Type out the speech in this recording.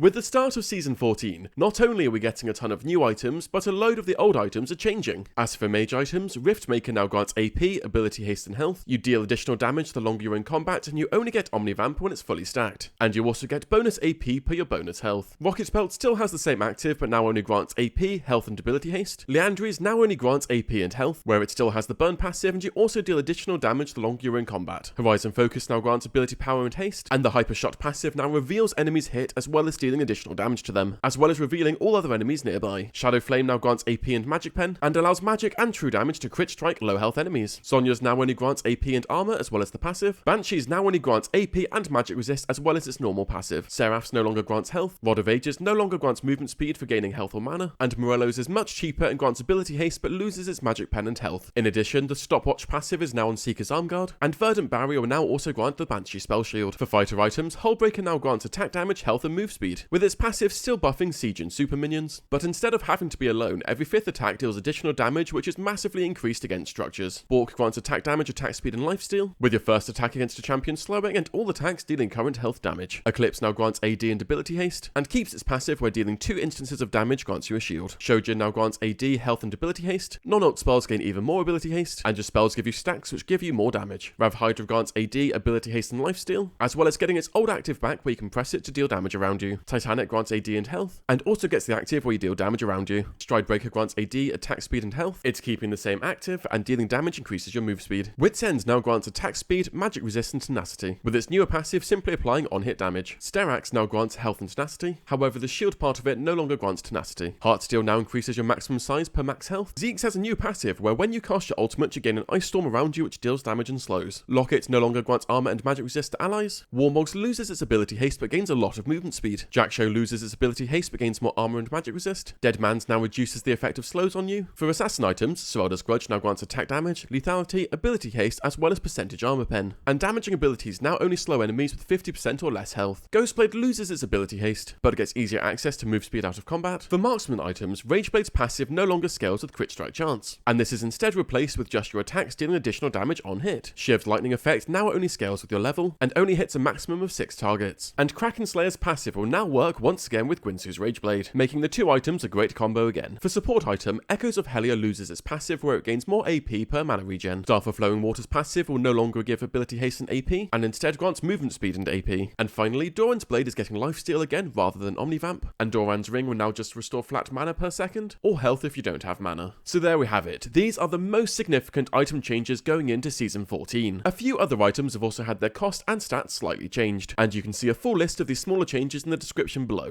With the start of Season 14, not only are we getting a ton of new items, but a load of the old items are changing. As for Mage Items, Riftmaker now grants AP, ability haste and health, you deal additional damage the longer you're in combat, and you only get Omnivamp when it's fully stacked. And you also get bonus AP per your bonus health. Rocket Pelt still has the same active, but now only grants AP, health and ability haste. Liandry's now only grants AP and health, where it still has the burn passive, and you also deal additional damage the longer you're in combat. Horizon Focus now grants ability power and haste, and the Hyper Shot passive now reveals enemies hit as well as dealing additional damage to them, as well as revealing all other enemies nearby. Shadow Flame now grants AP and Magic Pen, and allows magic and true damage to crit strike low health enemies. Sonya's now only grants AP and armor as well as the passive. Banshee's now only grants AP and magic resist as well as its normal passive. Seraph's no longer grants health. Rod of Ages no longer grants movement speed for gaining health or mana, and Morello's is much cheaper and grants ability haste but loses its magic pen and health. In addition, the Stopwatch passive is now on Seeker's Arm Guard, and Verdant Barrier will now also grant the Banshee spell shield. For fighter items, Hullbreaker now grants attack damage, health and move speed, with its passive still buffing siege and super minions, but instead of having to be alone, every 5th attack deals additional damage, which is massively increased against structures. Bork grants attack damage, attack speed and lifesteal, with your first attack against a champion slowing and all attacks dealing current health damage. Eclipse now grants AD and ability haste, and keeps its passive where dealing 2 instances of damage grants you a shield. Shojin now grants AD, health and ability haste, non-ult spells gain even more ability haste, and your spells give you stacks which give you more damage. Rav Hydra grants AD, ability haste and lifesteal, as well as getting its old active back where you can press it to deal damage around you. Titanic grants AD and health, and also gets the active where you deal damage around you. Stridebreaker grants AD, attack speed and health, it's keeping the same active, and dealing damage increases your move speed. Wit's End now grants attack speed, magic resist and tenacity, with its newer passive simply applying on-hit damage. Sterax now grants health and tenacity, however the shield part of it no longer grants tenacity. Heartsteel now increases your maximum size per max health. Zeke's has a new passive where when you cast your ultimate you gain an ice storm around you which deals damage and slows. Locket no longer grants armor and magic resist to allies. Warmogs loses its ability haste but gains a lot of movement speed. Jackshow loses its ability haste but gains more armor and magic resist. Dead Man's now reduces the effect of slows on you. For assassin items, Seralda's Grudge now grants attack damage, lethality, ability haste as well as percentage armor pen. And damaging abilities now only slow enemies with 50% or less health. Ghostblade loses its ability haste, but gets easier access to move speed out of combat. For Marksman Items, Rageblade's passive no longer scales with crit strike chance, and this is instead replaced with just your attacks dealing additional damage on hit. Shiv's lightning effect now only scales with your level, and only hits a maximum of 6 targets. And Kraken Slayer's passive will now work once again with Gwynsu's Rageblade, making the 2 items a great combo again. For support item, Echoes of Helia loses its passive where it gains more AP per mana regen. Staff of Flowing Water's passive will no longer give ability haste and AP, and instead grants movement speed and AP. And finally, Doran's Blade is getting lifesteal again rather than Omnivamp, and Doran's Ring will now just restore flat mana per second, or health if you don't have mana. So there we have it. These are the most significant item changes going into Season 14. A few other items have also had their cost and stats slightly changed, and you can see a full list of these smaller changes in the description below.